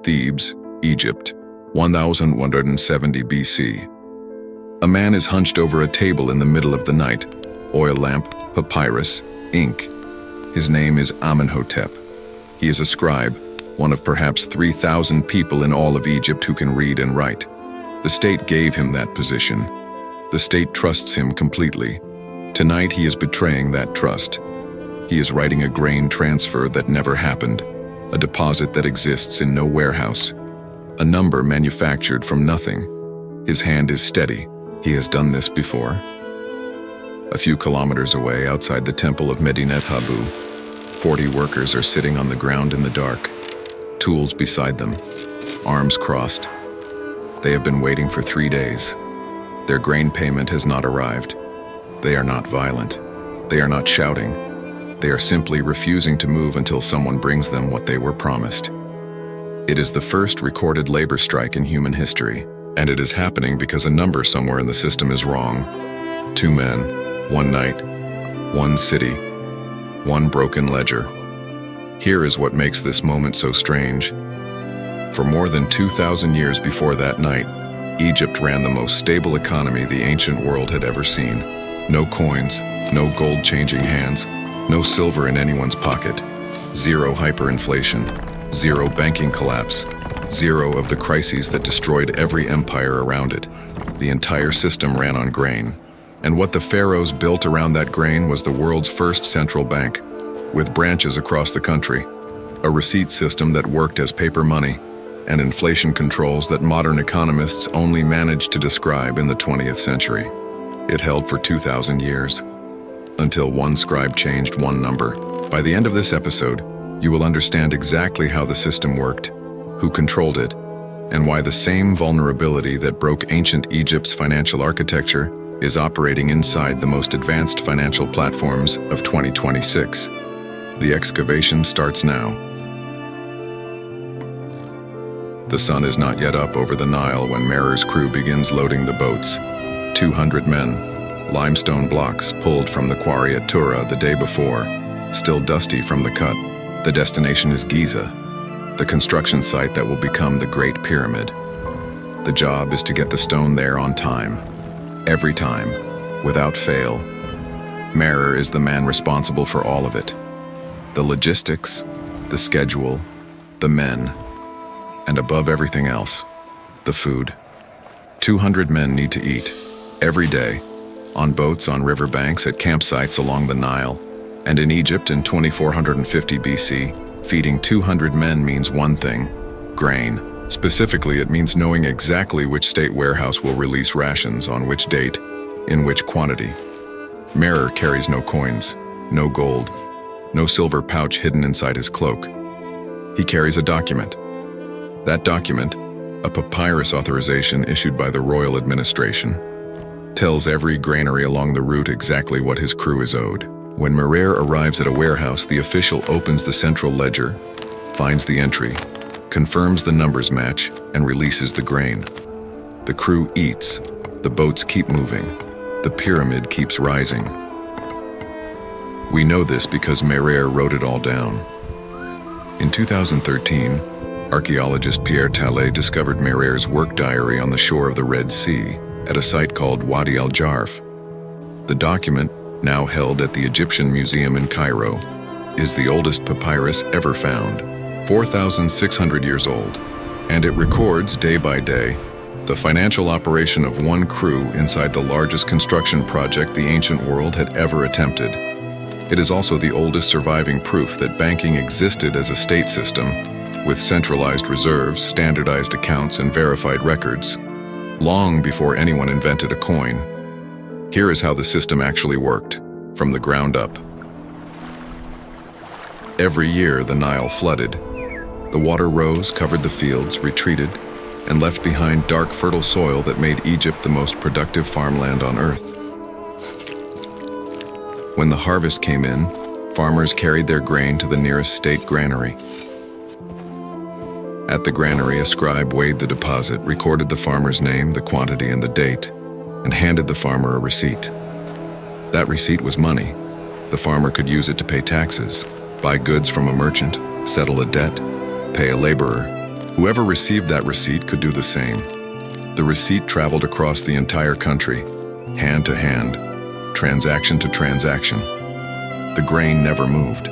Thebes, Egypt, 1170 BC. A man is hunched over a table in the middle of the night. Oil lamp, papyrus, ink. His name is Amenhotep. He is a scribe, one of perhaps 3,000 people in all of Egypt who can read and write. The state gave him that position. The state trusts him completely. Tonight he is betraying that trust. He is writing a grain transfer that never happened, a deposit that exists in no warehouse, a number manufactured from nothing. His hand is steady. He has done this before. A few kilometers away, outside the temple of Medinet Habu, 40 workers are sitting on the ground in the dark, tools beside them, arms crossed. They have been waiting for 3 days. Their grain payment has not arrived. They are not violent. They are not shouting. They are simply refusing to move until someone brings them what they were promised. It is the first recorded labor strike in human history, and it is happening because a number somewhere in the system is wrong. 2 men, 1 night, 1 city, 1 broken ledger. Here is what makes this moment so strange. For more than 2,000 years before that night, Egypt ran the most stable economy the ancient world had ever seen. No coins, no gold changing hands, no silver in anyone's pocket, 0 hyperinflation, 0 banking collapse, 0 of the crises that destroyed every empire around it. The entire system ran on grain. And what the pharaohs built around that grain was the world's first central bank, with branches across the country, a receipt system that worked as paper money, and inflation controls that modern economists only managed to describe in the 20th century. It held for 2,000 years, until one scribe changed 1 number. By the end of this episode, you will understand exactly how the system worked, who controlled it, and why the same vulnerability that broke ancient Egypt's financial architecture is operating inside the most advanced financial platforms of 2026. The excavation starts now. The sun is not yet up over the Nile when Merer's crew begins loading the boats. 200 men, limestone blocks pulled from the quarry at Tura the day before, still dusty from the cut. The destination is Giza, the construction site that will become the Great Pyramid. The job is to get the stone there on time, every time, without fail. Merer is the man responsible for all of it. The logistics, the schedule, the men, and above everything else, the food. 200 men need to eat, every day, on boats on riverbanks at campsites along the Nile. And in Egypt in 2450 BC, feeding 200 men means one thing: grain. Specifically, it means knowing exactly which state warehouse will release rations on which date, in which quantity. Merer carries no coins, no gold, no silver pouch hidden inside his cloak. He carries a document. That document, a papyrus authorization issued by the royal administration, tells every granary along the route exactly what his crew is owed. When Merer arrives at a warehouse, the official opens the central ledger, finds the entry, confirms the numbers match, and releases the grain. The crew eats, the boats keep moving, the pyramid keeps rising. We know this because Merer wrote it all down. In 2013, archaeologist Pierre Tallet discovered Merer's work diary on the shore of the Red Sea at a site called Wadi al-Jarf. The document, now held at the Egyptian Museum in Cairo, is the oldest papyrus ever found, 4,600 years old, and it records, day by day, the financial operation of one crew inside the largest construction project the ancient world had ever attempted. It is also the oldest surviving proof that banking existed as a state system, with centralized reserves, standardized accounts, and verified records, long before anyone invented a coin. Here is how the system actually worked, from the ground up. Every year, the Nile flooded. The water rose, covered the fields, retreated, and left behind dark, fertile soil that made Egypt the most productive farmland on earth. When the harvest came in, farmers carried their grain to the nearest state granary. At the granary, a scribe weighed the deposit, recorded the farmer's name, the quantity, and the date, and handed the farmer a receipt. That receipt was money. The farmer could use it to pay taxes, buy goods from a merchant, settle a debt, pay a laborer, Whoever received that receipt could do the same. The receipt traveled across the entire country, hand to hand, transaction to transaction. The grain never moved.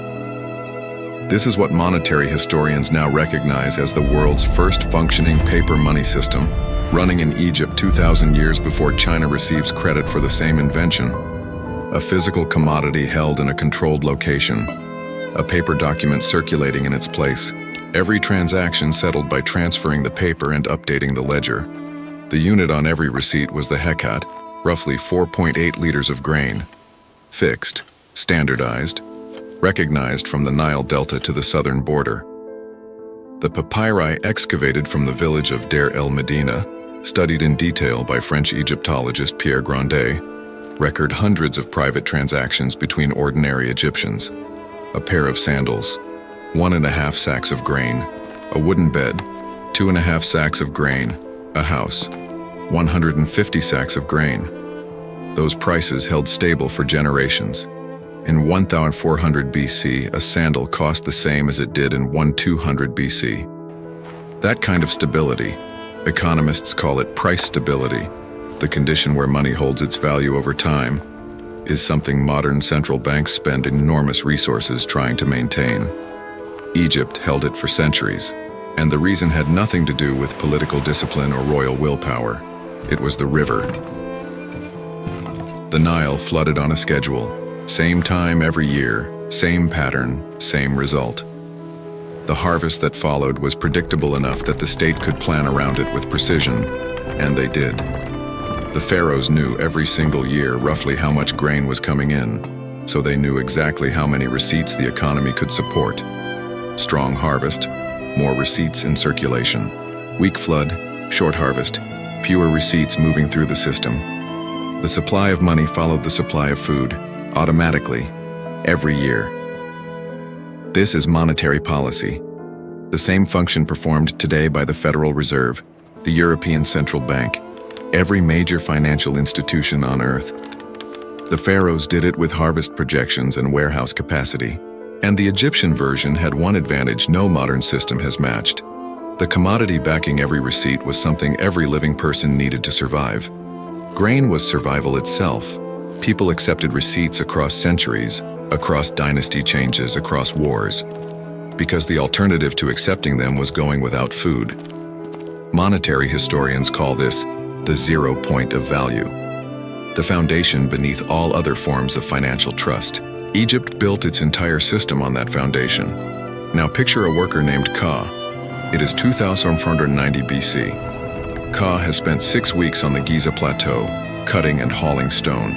This is what monetary historians now recognize as the world's first functioning paper money system, running in Egypt 2,000 years before China receives credit for the same invention. A physical commodity held in a controlled location, a paper document circulating in its place, every transaction settled by transferring the paper and updating the ledger. The unit on every receipt was the hecat, roughly 4.8 liters of grain. Fixed, standardized, recognized from the Nile Delta to the southern border. The papyri excavated from the village of Deir el-Medina, studied in detail by French Egyptologist Pierre Grandet, record hundreds of private transactions between ordinary Egyptians. A pair of sandals, 1.5 sacks of grain, a wooden bed, 2.5 sacks of grain, a house, 150 sacks of grain. Those prices held stable for generations. In 1400 BC, a sandal cost the same as it did in 1200 BC. That kind of stability, economists call it price stability, the condition where money holds its value over time, is something modern central banks spend enormous resources trying to maintain. Egypt held it for centuries, and the reason had nothing to do with political discipline or royal willpower. It was the river. The Nile flooded on a schedule, same time every year, same pattern, same result. The harvest that followed was predictable enough that the state could plan around it with precision, and they did. The pharaohs knew every single year roughly how much grain was coming in, so they knew exactly how many receipts the economy could support. Strong harvest, more receipts in circulation. Weak flood, short harvest, fewer receipts moving through the system. The supply of money followed the supply of food, automatically, every year. This is monetary policy, the same function performed today by the Federal Reserve, the European Central Bank, every major financial institution on Earth. The pharaohs did it with harvest projections and warehouse capacity, and the Egyptian version had one advantage no modern system has matched. The commodity backing every receipt was something every living person needed to survive. Grain was survival itself. People accepted receipts across centuries, across dynasty changes, across wars, because the alternative to accepting them was going without food. Monetary historians call this the 0 point of value, the foundation beneath all other forms of financial trust. Egypt built its entire system on that foundation. Now picture a worker named Ka. It is 2490 BC. Ka has spent 6 weeks on the Giza Plateau, cutting and hauling stone.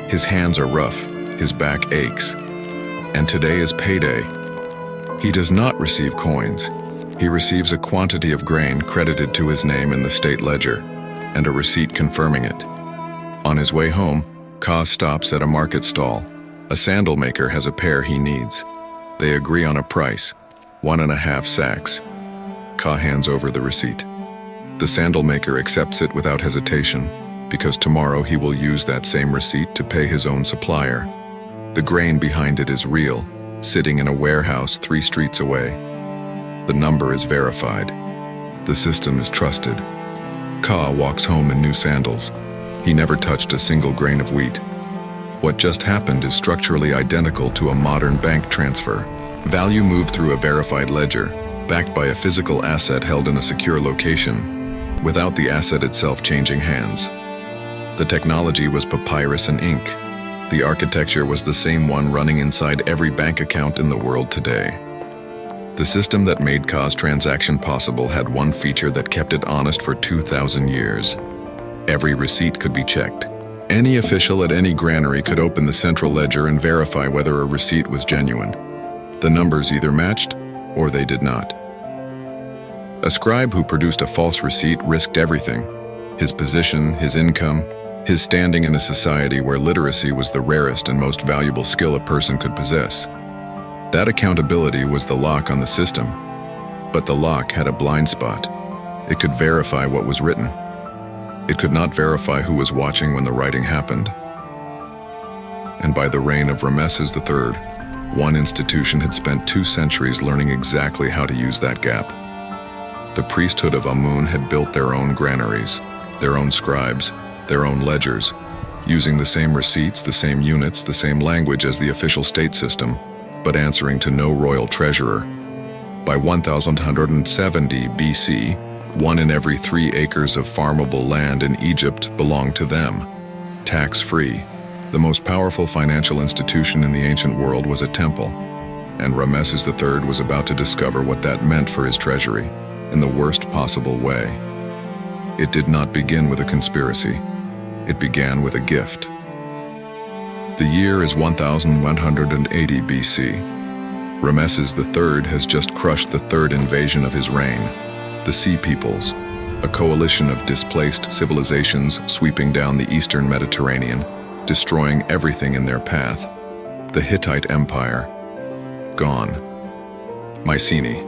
His hands are rough, his back aches, and today is payday. He does not receive coins. He receives a quantity of grain credited to his name in the state ledger, and a receipt confirming it. On his way home, Ka stops at a market stall. A sandal maker has a pair he needs. They agree on a price, 1.5 sacks. Ka hands over the receipt. The sandal maker accepts it without hesitation, because tomorrow he will use that same receipt to pay his own supplier. The grain behind it is real, sitting in a warehouse 3 streets away. The number is verified. The system is trusted. Ka walks home in new sandals. He never touched a single grain of wheat. What just happened is structurally identical to a modern bank transfer. Value moved through a verified ledger, backed by a physical asset held in a secure location, without the asset itself changing hands. The technology was papyrus and ink. The architecture was the same one running inside every bank account in the world today. The system that made Ka's transaction possible had one feature that kept it honest for 2,000 years. Every receipt could be checked. Any official at any granary could open the central ledger and verify whether a receipt was genuine. The numbers either matched or they did not. A scribe who produced a false receipt risked everything: his position, his income, his standing in a society where literacy was the rarest and most valuable skill a person could possess. That accountability was the lock on the system. But the lock had a blind spot. It could verify what was written. It could not verify who was watching when the writing happened. And by the reign of Ramesses III, one institution had spent 2 centuries learning exactly how to use that gap. The priesthood of Amun had built their own granaries, their own scribes, their own ledgers, using the same receipts, the same units, the same language as the official state system, but answering to no royal treasurer. By 1170 BC, 1 in every 3 acres of farmable land in Egypt belonged to them, tax-free. The most powerful financial institution in the ancient world was a temple, and Ramesses III was about to discover what that meant for his treasury, in the worst possible way. It did not begin with a conspiracy. It began with a gift. The year is 1180 BC. Ramesses III has just crushed the third invasion of his reign, the Sea Peoples, a coalition of displaced civilizations sweeping down the eastern Mediterranean, destroying everything in their path. The Hittite Empire, gone. Mycenae,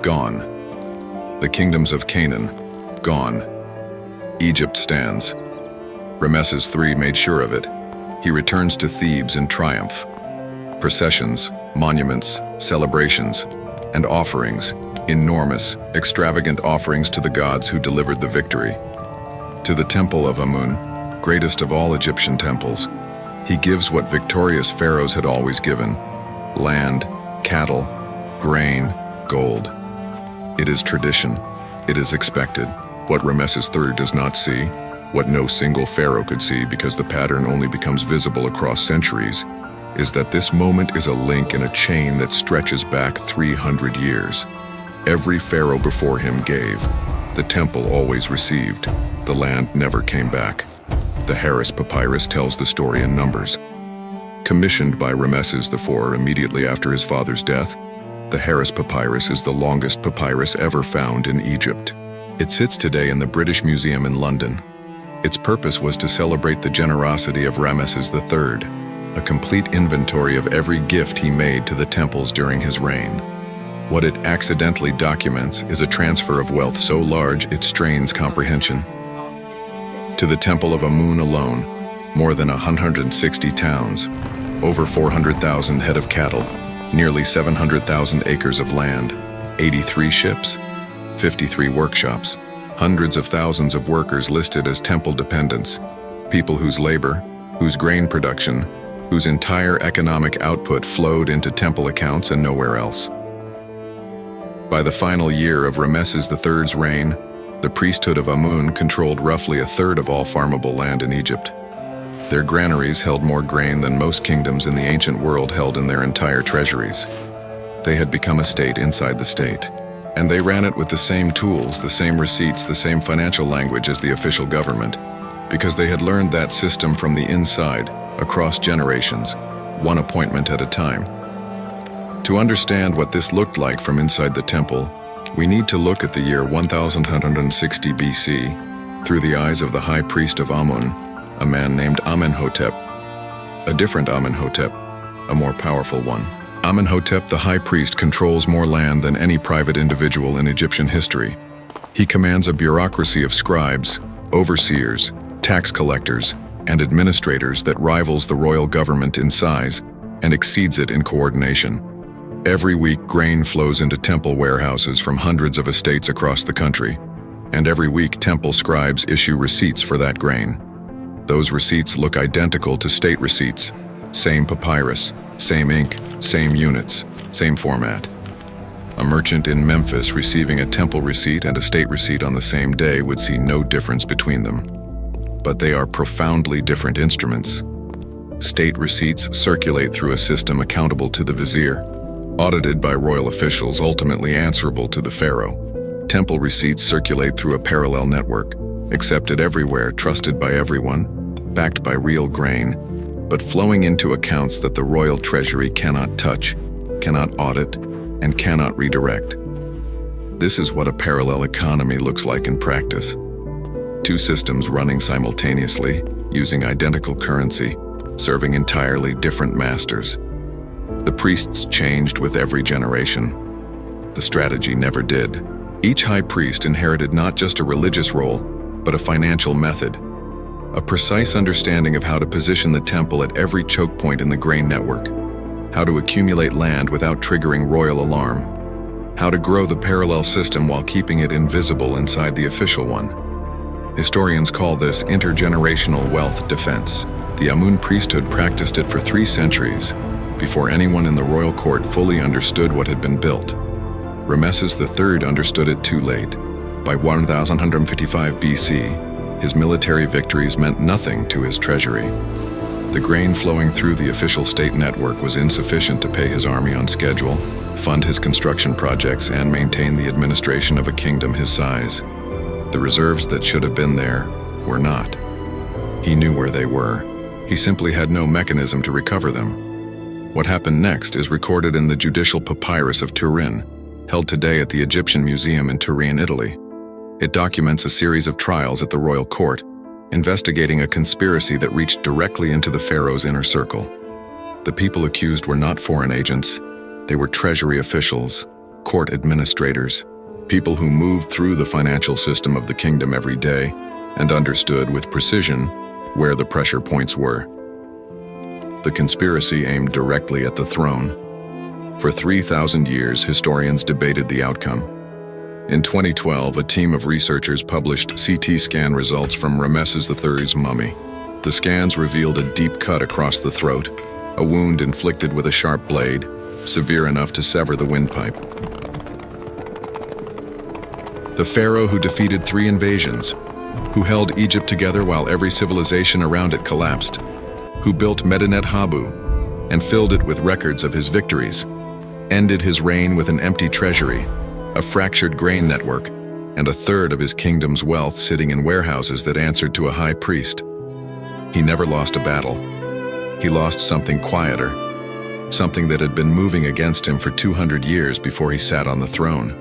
gone. The kingdoms of Canaan, gone. Egypt stands. Ramesses III made sure of it. He returns to Thebes in triumph. Processions, monuments, celebrations, and offerings, enormous, extravagant offerings to the gods who delivered the victory. To the temple of Amun, greatest of all Egyptian temples, he gives what victorious pharaohs had always given: land, cattle, grain, gold. It is tradition. It is expected. What Ramesses III does not see, what no single pharaoh could see because the pattern only becomes visible across centuries, is that this moment is a link in a chain that stretches back 300 years. Every pharaoh before him gave. The temple always received. The land never came back. The Harris Papyrus tells the story in numbers. Commissioned by Ramesses IV immediately after his father's death, the Harris Papyrus is the longest papyrus ever found in Egypt. It sits today in the British Museum in London. Its purpose was to celebrate the generosity of Ramesses III, a complete inventory of every gift he made to the temples during his reign. What it accidentally documents is a transfer of wealth so large it strains comprehension. To the temple of Amun alone, more than 160 towns, over 400,000 head of cattle, nearly 700,000 acres of land, 83 ships, 53 workshops, hundreds of thousands of workers listed as temple dependents, people whose labor, whose grain production, whose entire economic output flowed into temple accounts and nowhere else. By the final year of Ramesses III's reign, the priesthood of Amun controlled roughly a third of all farmable land in Egypt. Their granaries held more grain than most kingdoms in the ancient world held in their entire treasuries. They had become a state inside the state, and they ran it with the same tools, the same receipts, the same financial language as the official government, because they had learned that system from the inside, across generations, one appointment at a time. To understand what this looked like from inside the temple, we need to look at the year 1160 BC through the eyes of the high priest of Amun, a man named Amenhotep. A different Amenhotep, a more powerful one. Amenhotep the high priest controls more land than any private individual in Egyptian history. He commands a bureaucracy of scribes, overseers, tax collectors, and administrators that rivals the royal government in size and exceeds it in coordination. Every week, grain flows into temple warehouses from hundreds of estates across the country, and every week temple scribes issue receipts for that grain. Those receipts look identical to state receipts. Same papyrus, same ink, same units, same format. A merchant in Memphis receiving a temple receipt and a state receipt on the same day would see no difference between them. But they are profoundly different instruments. State receipts circulate through a system accountable to the vizier, audited by royal officials ultimately answerable to the pharaoh. Temple receipts circulate through a parallel network, accepted everywhere, trusted by everyone, backed by real grain, but flowing into accounts that the royal treasury cannot touch, cannot audit, and cannot redirect. This is what a parallel economy looks like in practice. Two systems running simultaneously, using identical currency, serving entirely different masters. The priests changed with every generation. The strategy never did. Each high priest inherited not just a religious role, but a financial method, a precise understanding of how to position the temple at every choke point in the grain network, how to accumulate land without triggering royal alarm, how to grow the parallel system while keeping it invisible inside the official one. Historians call this intergenerational wealth defense. The Amun priesthood practiced it for 3 centuries before anyone in the royal court fully understood what had been built. Ramesses III understood it too late. By 1155 BC, his military victories meant nothing to his treasury. The grain flowing through the official state network was insufficient to pay his army on schedule, fund his construction projects, and maintain the administration of a kingdom his size. The reserves that should have been there were not. He knew where they were. He simply had no mechanism to recover them. What happened next is recorded in the judicial papyrus of Turin, held today at the Egyptian Museum in Turin, Italy. It documents a series of trials at the royal court, investigating a conspiracy that reached directly into the pharaoh's inner circle. The people accused were not foreign agents. They were treasury officials, court administrators, people who moved through the financial system of the kingdom every day and understood with precision where the pressure points were. The conspiracy aimed directly at the throne. For 3,000 years, historians debated the outcome. In 2012, a team of researchers published CT scan results from Ramesses III's mummy. The scans revealed a deep cut across the throat, a wound inflicted with a sharp blade, severe enough to sever the windpipe. The pharaoh who defeated 3 invasions, who held Egypt together while every civilization around it collapsed, who built Medinet Habu and filled it with records of his victories, ended his reign with an empty treasury, a fractured grain network, and 1/3 of his kingdom's wealth sitting in warehouses that answered to a high priest. He never lost a battle. He lost something quieter, something that had been moving against him for 200 years before he sat on the throne.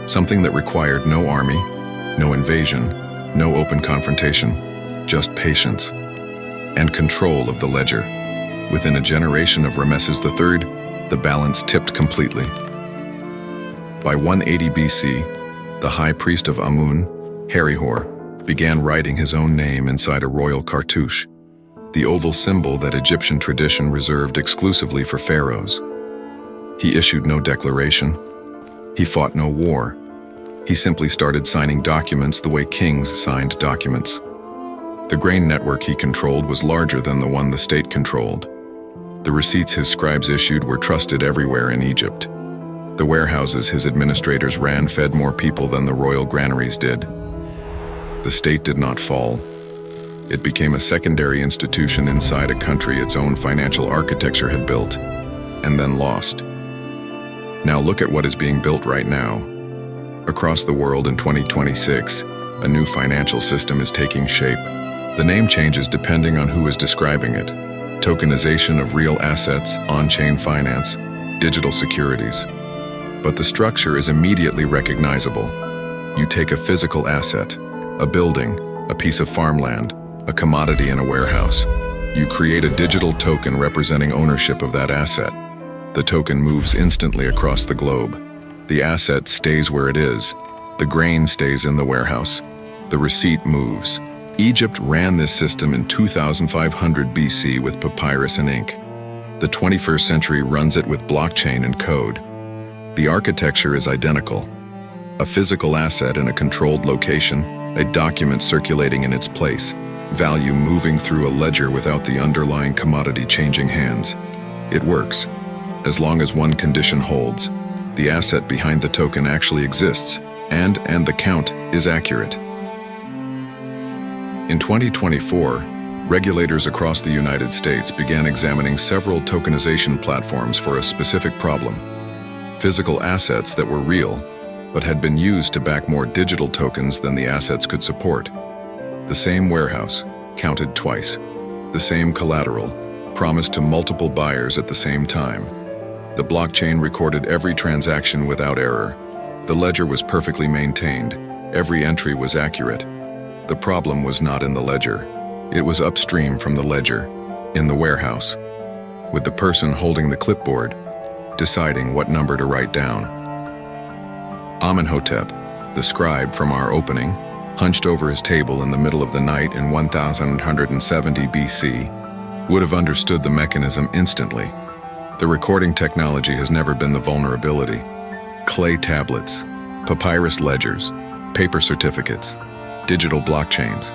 Something that required no army, no invasion, no open confrontation, just patience and control of the ledger. Within a generation of Ramesses III, the balance tipped completely. By 180 BC, the high priest of Amun, Herihor, began writing his own name inside a royal cartouche, the oval symbol that Egyptian tradition reserved exclusively for pharaohs. He issued no declaration. He fought no war. He simply started signing documents the way kings signed documents. The grain network he controlled was larger than the one the state controlled. The receipts his scribes issued were trusted everywhere in Egypt. The warehouses his administrators ran fed more people than the royal granaries did. The state did not fall. It became a secondary institution inside a country its own financial architecture had built, and then lost. Now look at what is being built right now. Across the world in 2026, a new financial system is taking shape. The name changes depending on who is describing it. Tokenization of real assets, on-chain finance, digital securities. But the structure is immediately recognizable. You take a physical asset, a building, a piece of farmland, a commodity in a warehouse. You create a digital token representing ownership of that asset. The token moves instantly across the globe. The asset stays where it is. The grain stays in the warehouse. The receipt moves. Egypt ran this system in 2500 BC with papyrus and ink. The 21st century runs it with blockchain and code. The architecture is identical. A physical asset in a controlled location, a document circulating in its place, value moving through a ledger without the underlying commodity changing hands. It works. As long as one condition holds, the asset behind the token actually exists, and the count is accurate. In 2024, regulators across the United States began examining several tokenization platforms for a specific problem: physical assets that were real, but had been used to back more digital tokens than the assets could support. The same warehouse, counted twice. The same collateral, promised to multiple buyers at the same time. The blockchain recorded every transaction without error. The ledger was perfectly maintained. Every entry was accurate. The problem was not in the ledger. It was upstream from the ledger, in the warehouse, with the person holding the clipboard, deciding what number to write down. Amenhotep, the scribe from our opening, hunched over his table in the middle of the night in 1170 BC, would have understood the mechanism instantly. The recording technology has never been the vulnerability. Clay tablets, papyrus ledgers, paper certificates, digital blockchains.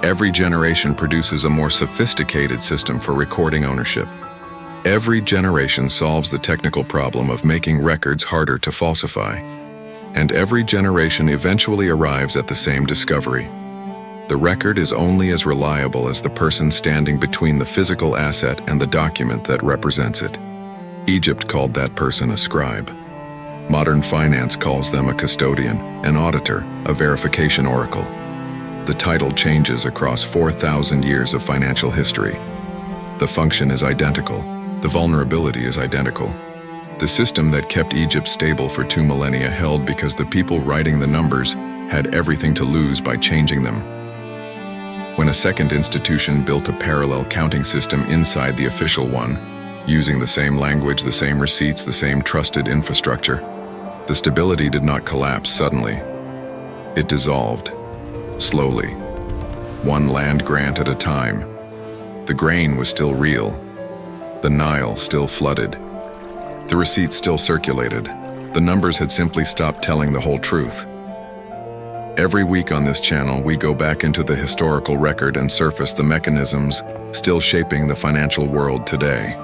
Every generation produces a more sophisticated system for recording ownership. Every generation solves the technical problem of making records harder to falsify. And every generation eventually arrives at the same discovery. The record is only as reliable as the person standing between the physical asset and the document that represents it. Egypt called that person a scribe. Modern finance calls them a custodian, an auditor, a verification oracle. The title changes across 4,000 years of financial history. The function is identical. The vulnerability is identical. The system that kept Egypt stable for 2 millennia held because the people writing the numbers had everything to lose by changing them. When a second institution built a parallel counting system inside the official one, using the same language, the same receipts, the same trusted infrastructure, the stability did not collapse suddenly. It dissolved, slowly, one land grant at a time. The grain was still real. The Nile still flooded. The receipts still circulated. The numbers had simply stopped telling the whole truth. Every week on this channel, we go back into the historical record and surface the mechanisms still shaping the financial world today.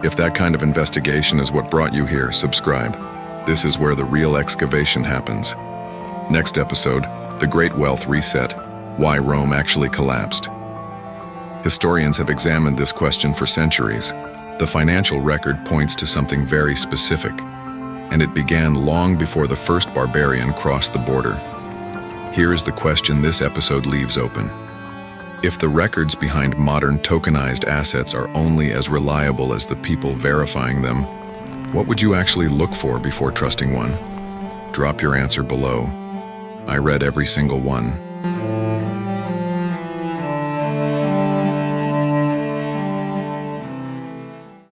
If that kind of investigation is what brought you here, subscribe. This is where the real excavation happens. Next episode, The Great Wealth Reset, Why Rome Actually Collapsed. Historians have examined this question for centuries. The financial record points to something very specific, and it began long before the first barbarian crossed the border. Here is the question this episode leaves open. If the records behind modern tokenized assets are only as reliable as the people verifying them, what would you actually look for before trusting one? Drop your answer below. I read every single one.